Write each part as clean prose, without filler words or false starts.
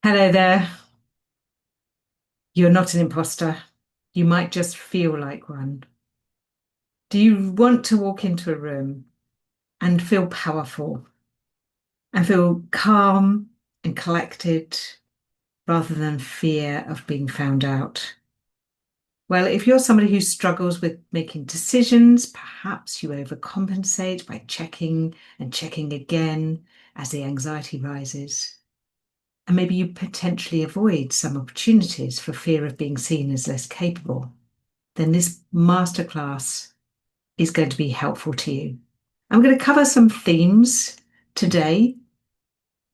Hello there. You're not an imposter. You might just feel like one. Do you want to walk into a room and feel powerful and feel calm and collected rather than fear of being found out? Well, if you're somebody who struggles with making decisions, perhaps you overcompensate by checking and checking again as the anxiety rises. And maybe you potentially avoid some opportunities for fear of being seen as less capable. Then this masterclass is going to be helpful to you. I'm going to cover some themes today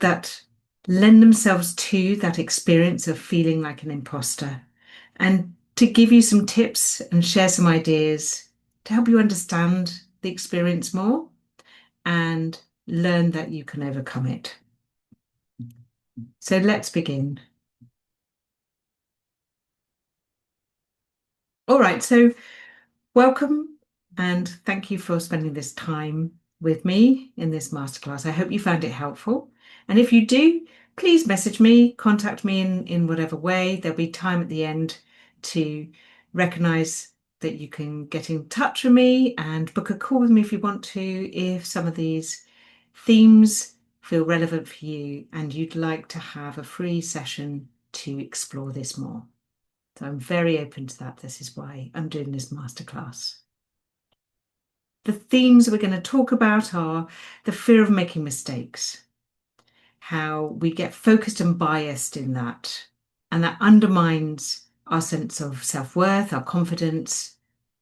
that lend themselves to that experience of feeling like an imposter and to give you some tips and share some ideas to help you understand the experience more and learn that you can overcome it. So let's begin. All right, so welcome and thank you for spending this time with me in this masterclass. I hope you found it helpful. And if you do, please message me, contact me in whatever way. There'll be time at the end to recognize that you can get in touch with me and book a call with me if you want to, if some of these themes feel relevant for you and you'd like to have a free session to explore this more. So I'm very open to that. This is why I'm doing this masterclass. The themes we're going to talk about are the fear of making mistakes, how we get focused and biased in that, and that undermines our sense of self-worth, our confidence,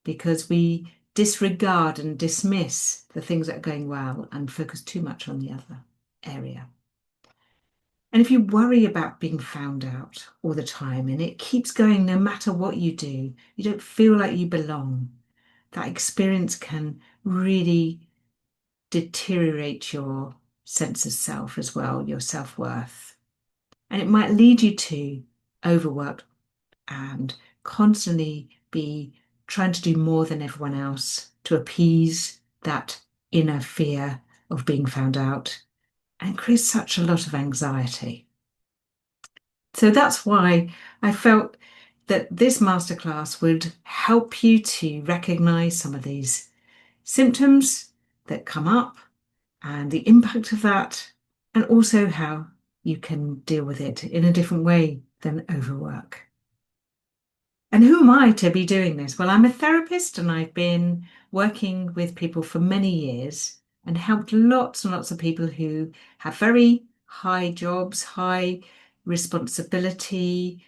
because we disregard and dismiss the things that are going well and focus too much on the other area. And if you worry about being found out all the time and it keeps going no matter what you do, you don't feel like you belong, that experience can really deteriorate your sense of self as well, your self-worth. And it might lead you to overwork and constantly be trying to do more than everyone else to appease that inner fear of being found out and create such a lot of anxiety. So that's why I felt that this masterclass would help you to recognize some of these symptoms that come up and the impact of that, and also how you can deal with it in a different way than overwork. And who am I to be doing this? Well, I'm a therapist and I've been working with people for many years and helped lots and lots of people who have very high jobs, high responsibility,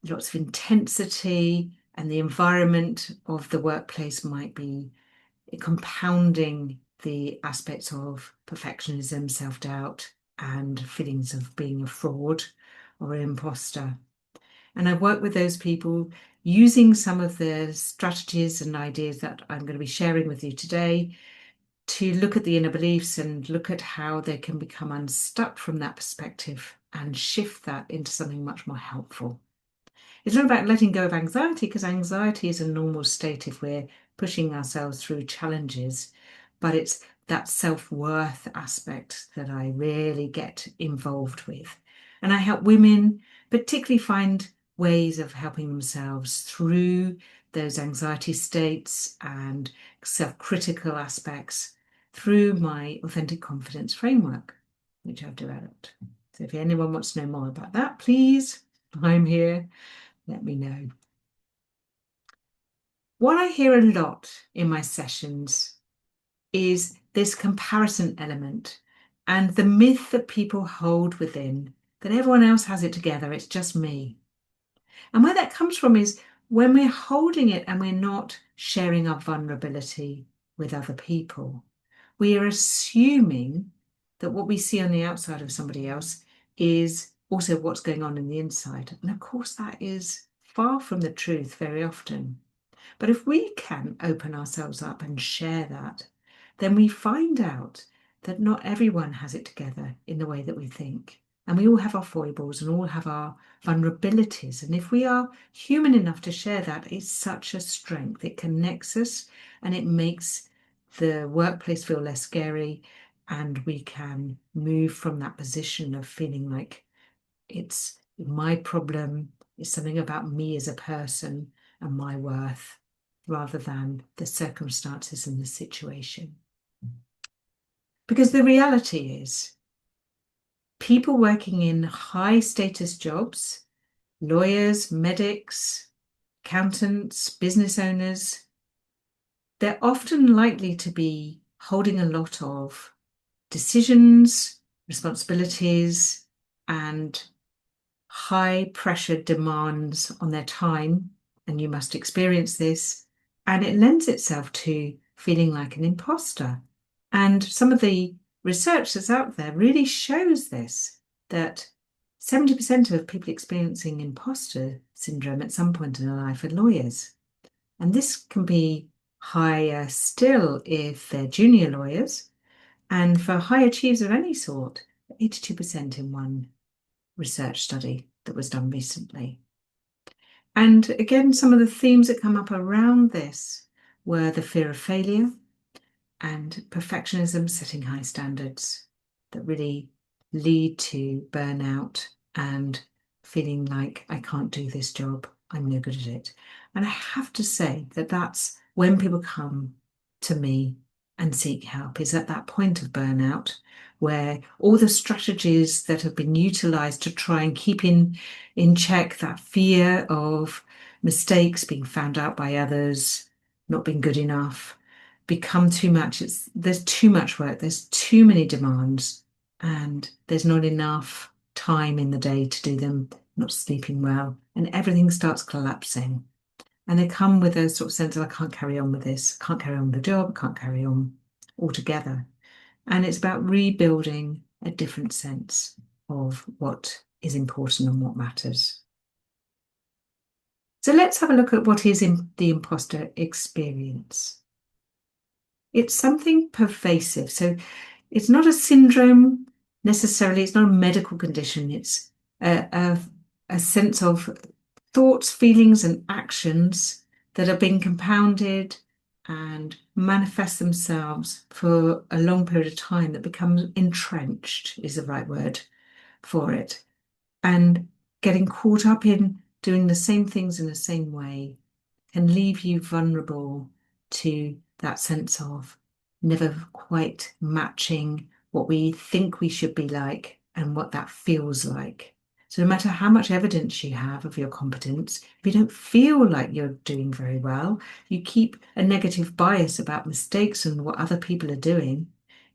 lots of intensity, and the environment of the workplace might be compounding the aspects of perfectionism, self-doubt, and feelings of being a fraud or an imposter. And I've worked with those people using some of the strategies and ideas that I'm going to be sharing with you today to look at the inner beliefs and look at how they can become unstuck from that perspective and shift that into something much more helpful. It's not about letting go of anxiety because anxiety is a normal state if we're pushing ourselves through challenges, but it's that self-worth aspect that I really get involved with. And I help women particularly find ways of helping themselves through those anxiety states and self-critical aspects through my authentic confidence framework, which I've developed. So if anyone wants to know more about that, please, I'm here. Let me know. What I hear a lot in my sessions is this comparison element and the myth that people hold within that everyone else has it together, it's just me. And where that comes from is when we're holding it and we're not sharing our vulnerability with other people, we are assuming that what we see on the outside of somebody else is also what's going on in the inside. And of course, that is far from the truth very often. But if we can open ourselves up and share that, then we find out that not everyone has it together in the way that we think. And we all have our foibles and all have our vulnerabilities. And if we are human enough to share that, it's such a strength. It connects us and it makes the workplace feel less scary. And we can move from that position of feeling like It's my problem. It's something about me as a person and my worth rather than the circumstances and the situation. Because the reality is, people working in high status jobs, lawyers, medics, accountants, business owners, they're often likely to be holding a lot of decisions, responsibilities, and high pressure demands on their time. And you must experience this. And it lends itself to feeling like an imposter. And some of the research that's out there really shows this, that 70% of people experiencing imposter syndrome at some point in their life are lawyers. And this can be higher still if they're junior lawyers. And for high achievers of any sort, 82% in one research study that was done recently. And again, some of the themes that come up around this were the fear of failure and perfectionism, setting high standards that really lead to burnout and feeling like I can't do this job, I'm no good at it. And I have to say that that's when people come to me and seek help, is at that point of burnout where all the strategies that have been utilized to try and keep in check that fear of mistakes, being found out by others, not being good enough, become too much. There's too much work, there's too many demands, and there's not enough time in the day to do them, not sleeping well, and everything starts collapsing. And they come with a sort of sense of, I can't carry on with this, can't carry on with the job, can't carry on altogether. And it's about rebuilding a different sense of what is important and what matters. So let's have a look at what is in the imposter experience. It's something pervasive. So it's not a syndrome necessarily, it's not a medical condition. It's a sense of thoughts, feelings, and actions that are being compounded and manifest themselves for a long period of time that becomes entrenched, is the right word for it. And getting caught up in doing the same things in the same way can leave you vulnerable to that sense of never quite matching what we think we should be like and what that feels like. So no matter how much evidence you have of your competence, if you don't feel like you're doing very well, you keep a negative bias about mistakes and what other people are doing,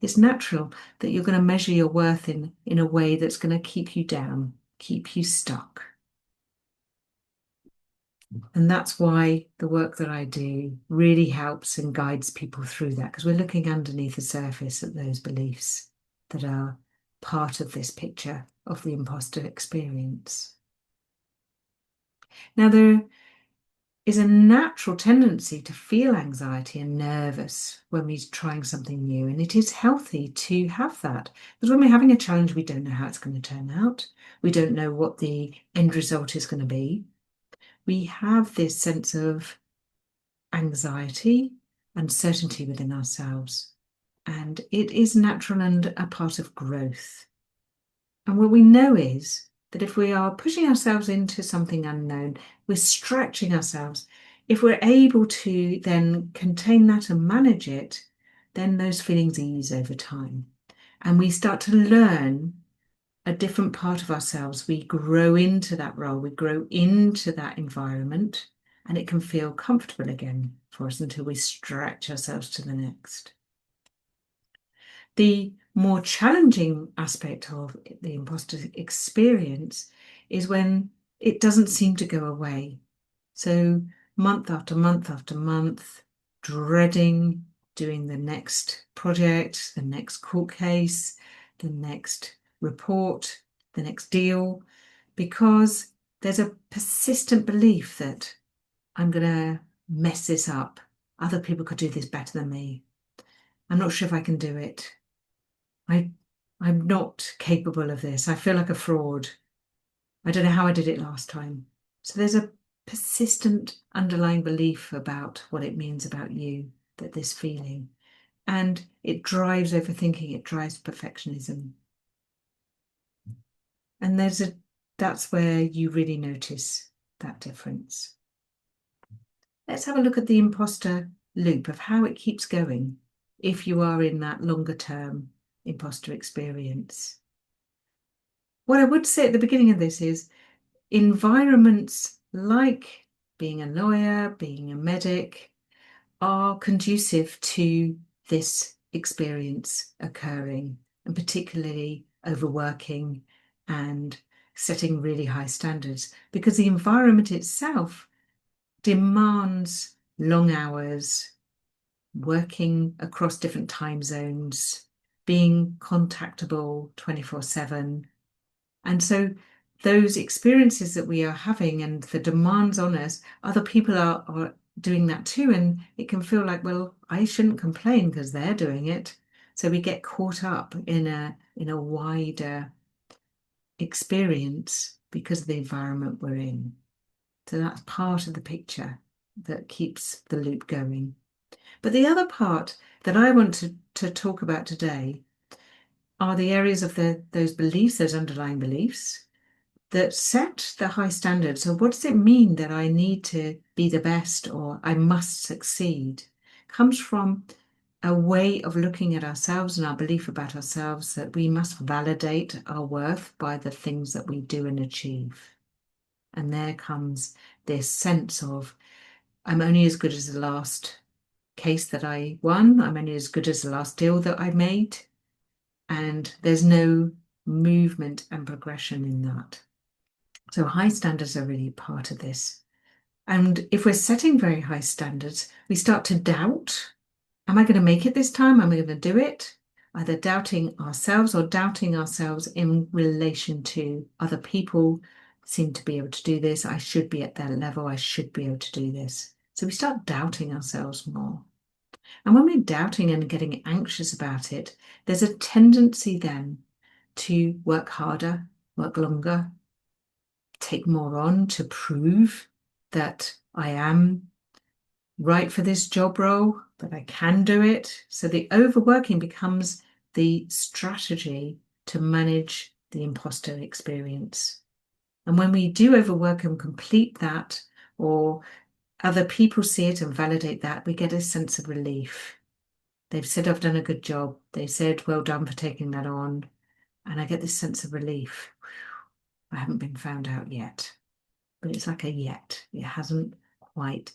it's natural that you're going to measure your worth in a way that's going to keep you down, keep you stuck. And that's why the work that I do really helps and guides people through that, because we're looking underneath the surface at those beliefs that are part of this picture of the imposter experience. Now, there is a natural tendency to feel anxiety and nervous when we're trying something new, and it is healthy to have that. Because when we're having a challenge, we don't know how it's going to turn out. We don't know what the end result is going to be. We have this sense of anxiety, uncertainty within ourselves. And it is natural and a part of growth. And what we know is that if we are pushing ourselves into something unknown, we're stretching ourselves. If we're able to then contain that and manage it, then those feelings ease over time. And we start to learn a different part of ourselves. We grow into that role, we grow into that environment, and it can feel comfortable again for us until we stretch ourselves to the next. The more challenging aspect of the imposter experience is when it doesn't seem to go away. So month after month after month, dreading doing the next project, the next court case, the next report, the next deal, because there's a persistent belief that I'm going to mess this up. Other people could do this better than me. I'm not sure if I can do it. I'm not capable of this. I feel like a fraud. I don't know how I did it last time. So there's a persistent underlying belief about what it means about you, that this feeling. And it drives overthinking, it drives perfectionism. And there's a that's where you really notice that difference. Let's have a look at the imposter loop of how it keeps going if you are in that longer term imposter experience. What I would say at the beginning of this is environments like being a lawyer, being a medic, are conducive to this experience occurring, and particularly overworking and setting really high standards, because the environment itself demands long hours, working across different time zones, being contactable 24/7. And so those experiences that we are having and the demands on us, other people are doing that too. And it can feel like, well, I shouldn't complain because they're doing it. So we get caught up in a wider experience because of the environment we're in. So that's part of the picture that keeps the loop going. But the other part that I want to talk about today are the areas of those beliefs, those underlying beliefs that set the high standard. So what does it mean that I need to be the best or I must succeed? Comes from a way of looking at ourselves and our belief about ourselves that we must validate our worth by the things that we do and achieve. And there comes this sense of I'm only as good as the last case that I won. I'm only as good as the last deal that I made. And there's no movement and progression in that. So high standards are really part of this. And if we're setting very high standards, we start to doubt, am I going to make it this time? Am I going to do it? Either doubting ourselves or doubting ourselves in relation to other people seem to be able to do this. I should be at their level. I should be able to do this. So we start doubting ourselves more. And when we're doubting and getting anxious about it, there's a tendency then to work harder, work longer, take more on to prove that I am right for this job role, that I can do it. So the overworking becomes the strategy to manage the imposter experience. And when we do overwork and complete that, or other people see it and validate that, we get a sense of relief. They've said I've done a good job. They said, well done for taking that on. And I get this sense of relief. I haven't been found out yet. But it's like a yet. It hasn't quite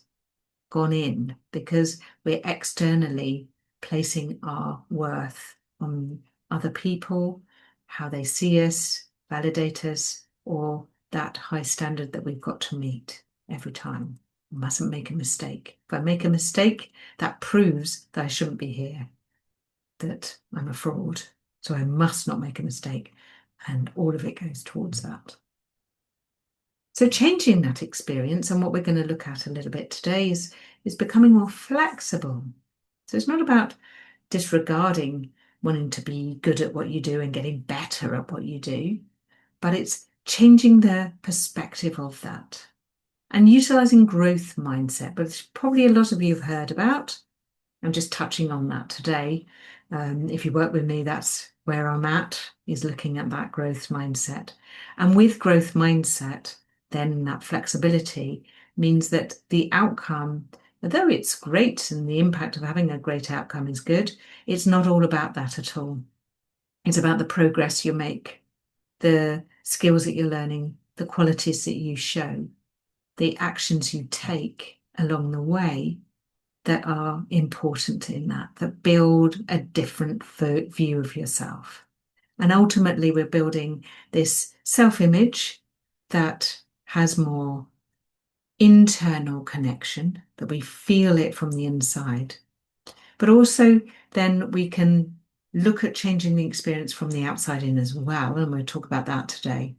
gone in because we're externally placing our worth on other people, how they see us, validate us, or that high standard that we've got to meet every time. I mustn't make a mistake. If I make a mistake, that proves that I shouldn't be here, that I'm a fraud. So I must not make a mistake. And all of it goes towards that. So changing that experience, and what we're going to look at a little bit today is becoming more flexible. So it's not about disregarding wanting to be good at what you do and getting better at what you do, but it's changing the perspective of that and utilizing growth mindset, which probably a lot of you have heard about. I'm just touching on that today. If you work with me, that's where I'm at, is looking at that growth mindset. And with growth mindset, then that flexibility means that the outcome, although it's great and the impact of having a great outcome is good, it's not all about that at all. It's about the progress you make, the skills that you're learning, the qualities that you show, the actions you take along the way that are important in that build a different view of yourself. And ultimately, we're building this self-image that has more internal connection, that we feel it from the inside. But also, then we can look at changing the experience from the outside in as well. And we'll talk about that today.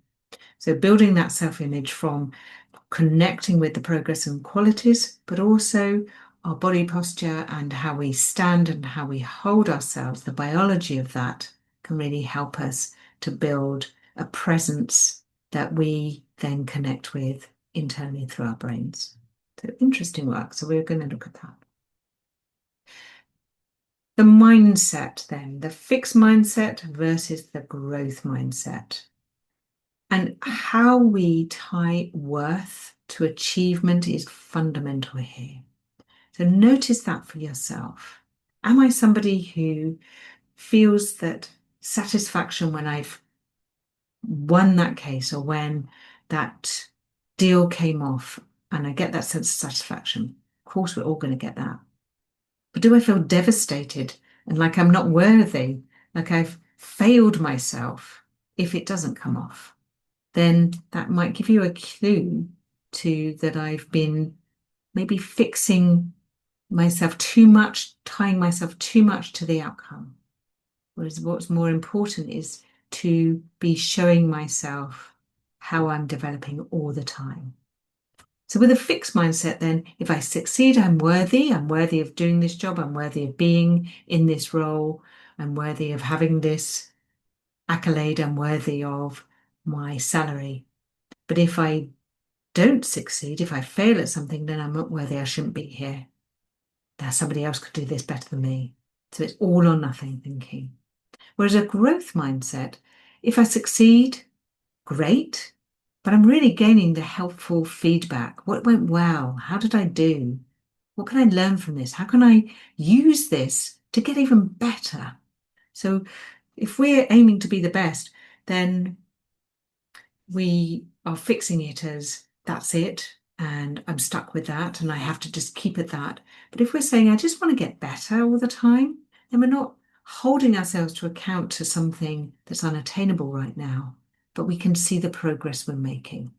So building that self-image from connecting with the progress and qualities, but also our body posture and how we stand and how we hold ourselves, the biology of that can really help us to build a presence that we then connect with internally through our brains. So interesting work. So we're going to look at that. The mindset then, the fixed mindset versus the growth mindset. And how we tie worth to achievement is fundamental here. So notice that for yourself. Am I somebody who feels that satisfaction when I've won that case or when that deal came off and I get that sense of satisfaction? Of course, we're all going to get that. But do I feel devastated and like I'm not worthy, like I've failed myself if it doesn't come off? Then that might give you a clue to that I've been maybe fixing myself too much, tying myself too much to the outcome. Whereas what's more important is to be showing myself how I'm developing all the time. So with a fixed mindset, then if I succeed, I'm worthy of doing this job, I'm worthy of being in this role, I'm worthy of having this accolade, I'm worthy of my salary. But if I don't succeed, if I fail at something, then I'm not worthy, I shouldn't be here. That somebody else could do this better than me. So it's all or nothing thinking. Whereas a growth mindset, if I succeed, great, but I'm really gaining the helpful feedback. What went well? How did I do? What can I learn from this? How can I use this to get even better? So if we're aiming to be the best, then we are fixing it as that's it, and I'm stuck with that, and I have to just keep at that. But if we're saying, I just want to get better all the time, then we're not holding ourselves to account to something that's unattainable right now, but we can see the progress we're making.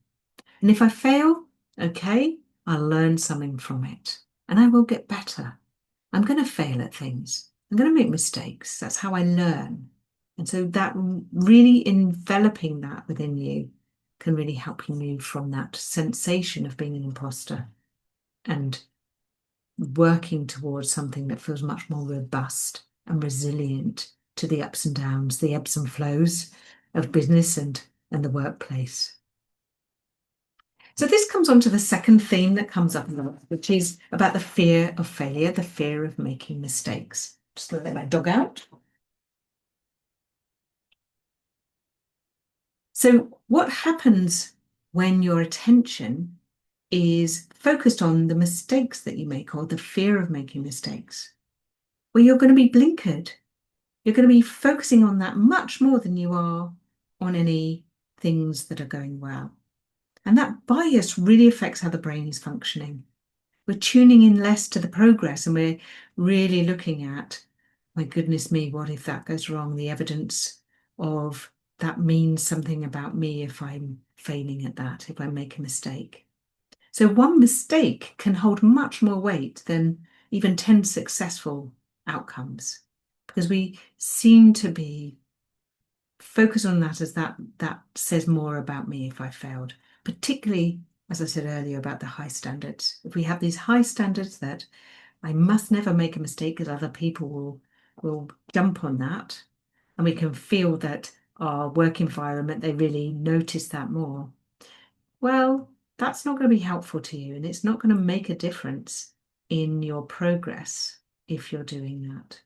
And if I fail, okay, I'll learn something from it and I will get better. I'm going to fail at things. I'm going to make mistakes. That's how I learn. And so that really enveloping that within you can really help you move from that sensation of being an imposter and working towards something that feels much more robust and resilient to the ups and downs, the ebbs and flows of business and the workplace. So this comes on to the second theme that comes up a lot, which is about the fear of failure, the fear of making mistakes. Just gonna let my dog out. So what happens when your attention is focused on the mistakes that you make or the fear of making mistakes? Well, you're going to be blinkered. You're going to be focusing on that much more than you are on any things that are going well. And that bias really affects how the brain is functioning. We're tuning in less to the progress and we're really looking at, my goodness me, what if that goes wrong? The evidence of that means something about me if I'm failing at that, if I make a mistake. So one mistake can hold much more weight than even 10 successful outcomes because we seem to be focused on that as that says more about me if I failed, particularly as I said earlier about the high standards. If we have these high standards that I must never make a mistake because other people will jump on that, and we can feel that our work environment, they really notice that more. Well, that's not going to be helpful to you, and it's not going to make a difference in your progress if you're doing that.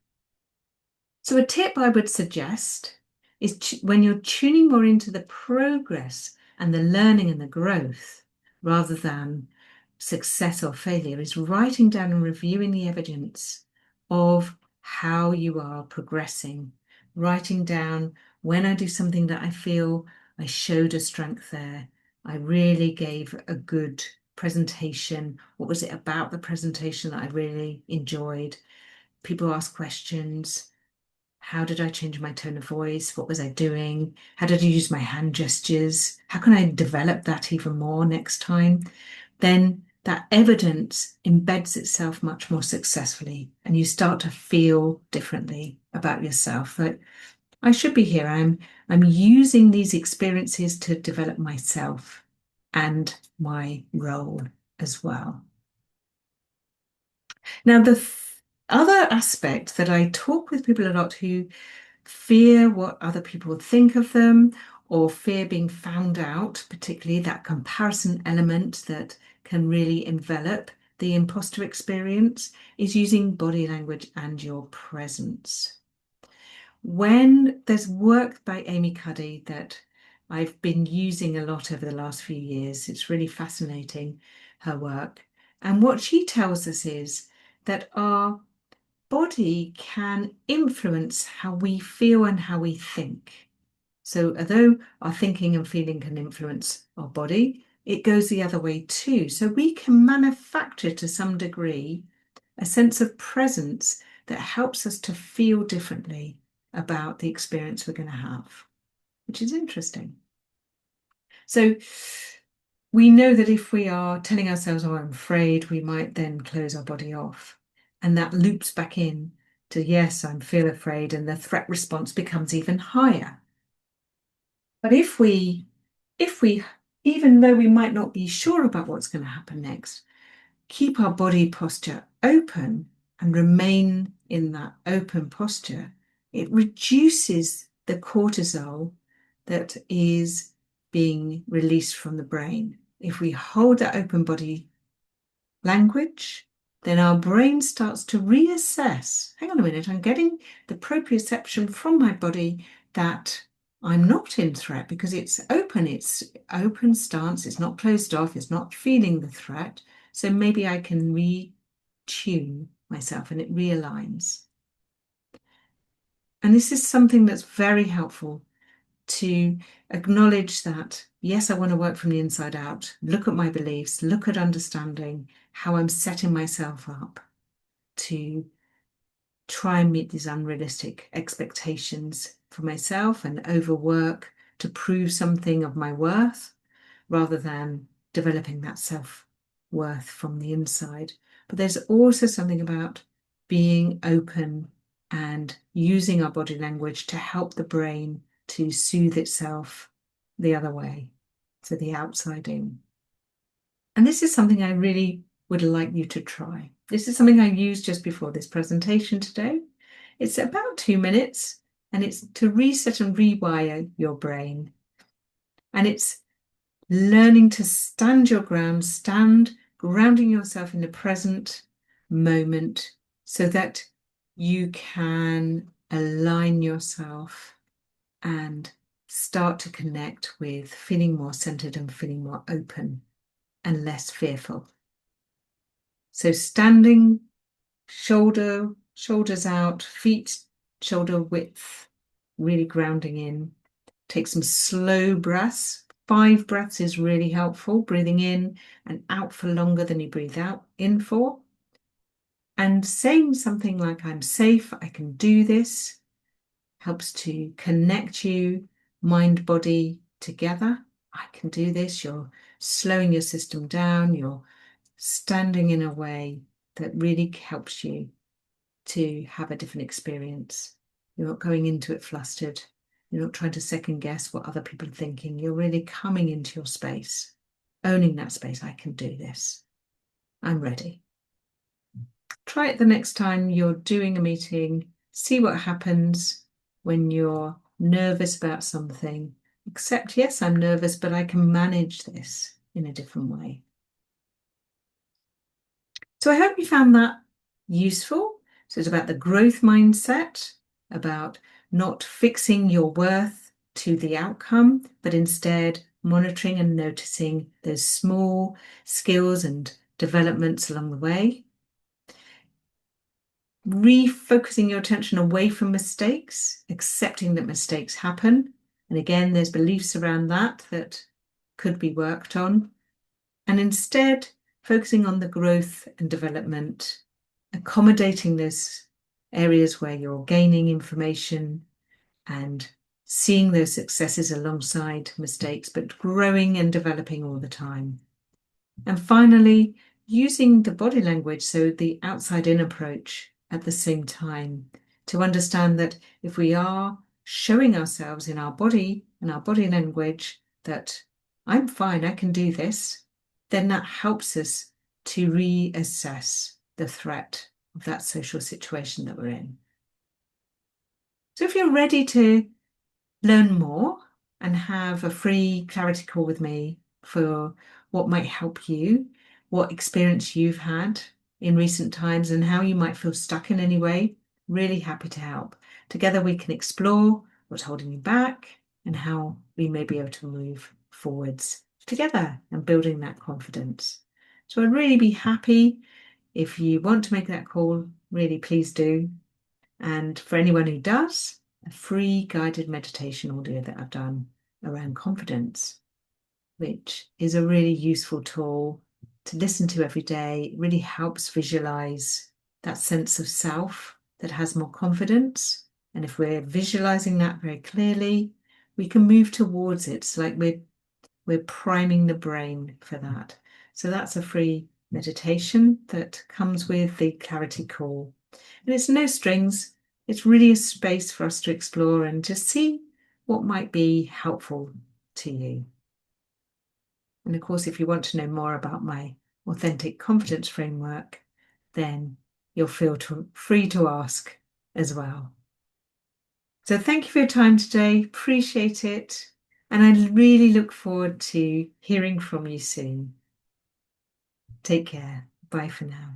So a tip I would suggest is when you're tuning more into the progress and the learning and the growth rather than success or failure, is writing down and reviewing the evidence of how you are progressing. Writing down when I do something that I feel I showed a strength there, I really gave a good presentation. What was it about the presentation that I really enjoyed? People ask questions. How did I change my tone of voice? What was I doing? How did I use my hand gestures? How can I develop that even more next time? Then that evidence embeds itself much more successfully, and you start to feel differently about yourself. That I should be here. I'm using these experiences to develop myself and my role as well. Now, the other aspect that I talk with people a lot who fear what other people think of them or fear being found out, particularly that comparison element that can really envelop the imposter experience, is using body language and your presence. When there's work by Amy Cuddy that I've been using a lot over the last few years. It's really fascinating, her work. And what she tells us is that our body can influence how we feel and how we think. So although our thinking and feeling can influence our body, it goes the other way too. So we can manufacture to some degree a sense of presence that helps us to feel differently about the experience we're going to have, which is interesting. So we know that if we are telling ourselves, oh, I'm afraid, we might then close our body off. And that loops back in to, yes, I feel afraid, and the threat response becomes even higher. But if we, even though we might not be sure about what's going to happen next, keep our body posture open and remain in that open posture, it reduces the cortisol that is being released from the brain. If we hold that open body language, then our brain starts to reassess. Hang on a minute, I'm getting the proprioception from my body that I'm not in threat because it's open stance, it's not closed off, it's not feeling the threat. So maybe I can retune myself and it realigns. And this is something that's very helpful to acknowledge that, yes, I want to work from the inside out, look at my beliefs, look at understanding how I'm setting myself up to try and meet these unrealistic expectations for myself and overwork to prove something of my worth rather than developing that self-worth from the inside. But there's also something about being open and using our body language to help the brain to soothe itself the other way, so the outside in. And this is something I really would like you to try. This is something I used just before this presentation today. It's about 2 minutes and it's to reset and rewire your brain. And it's learning to stand your ground, grounding yourself in the present moment so that you can align yourself and start to connect with feeling more centered and feeling more open and less fearful. So standing, shoulders out, feet shoulder width, really grounding in. Take some slow breaths. 5 breaths is really helpful, breathing in and out for longer than you breathe out in for. And saying something like, I'm safe, I can do this, helps to connect you, mind, body together. I can do this. You're slowing your system down. You're standing in a way that really helps you to have a different experience. You're not going into it flustered. You're not trying to second guess what other people are thinking. You're really coming into your space, owning that space. I can do this. I'm ready. Try it the next time you're doing a meeting. See what happens when you're nervous about something. Accept, yes, I'm nervous, but I can manage this in a different way. So I hope you found that useful. So it's about the growth mindset, about not fixing your worth to the outcome, but instead monitoring and noticing those small skills and developments along the way. Refocusing your attention away from mistakes, accepting that mistakes happen. And again, there's beliefs around that could be worked on. And instead, focusing on the growth and development, accommodating those areas where you're gaining information and seeing those successes alongside mistakes, but growing and developing all the time. And finally, using the body language, so the outside-in approach at the same time, to understand that if we are showing ourselves in our body and our body language that I'm fine, I can do this, then that helps us to reassess the threat of that social situation that we're in. So if you're ready to learn more and have a free clarity call with me for what might help you, what experience you've had in recent times and how you might feel stuck in any way, really happy to help. Together we can explore what's holding you back, and how we may be able to move forwards together and building that confidence. So I'd really be happy if you want to make that call, really please do. And for anyone who does, a free guided meditation audio that I've done around confidence, which is a really useful tool to listen to every day. It really helps visualize that sense of self that has more confidence. And if we're visualizing that very clearly, we can move towards it. It's like we're priming the brain for that. So that's a free meditation that comes with the clarity call. And it's no strings. It's really a space for us to explore and just see what might be helpful to you. And of course, if you want to know more about my authentic confidence framework, then you'll feel free to ask as well. So thank you for your time today. Appreciate it. And I really look forward to hearing from you soon. Take care. Bye for now.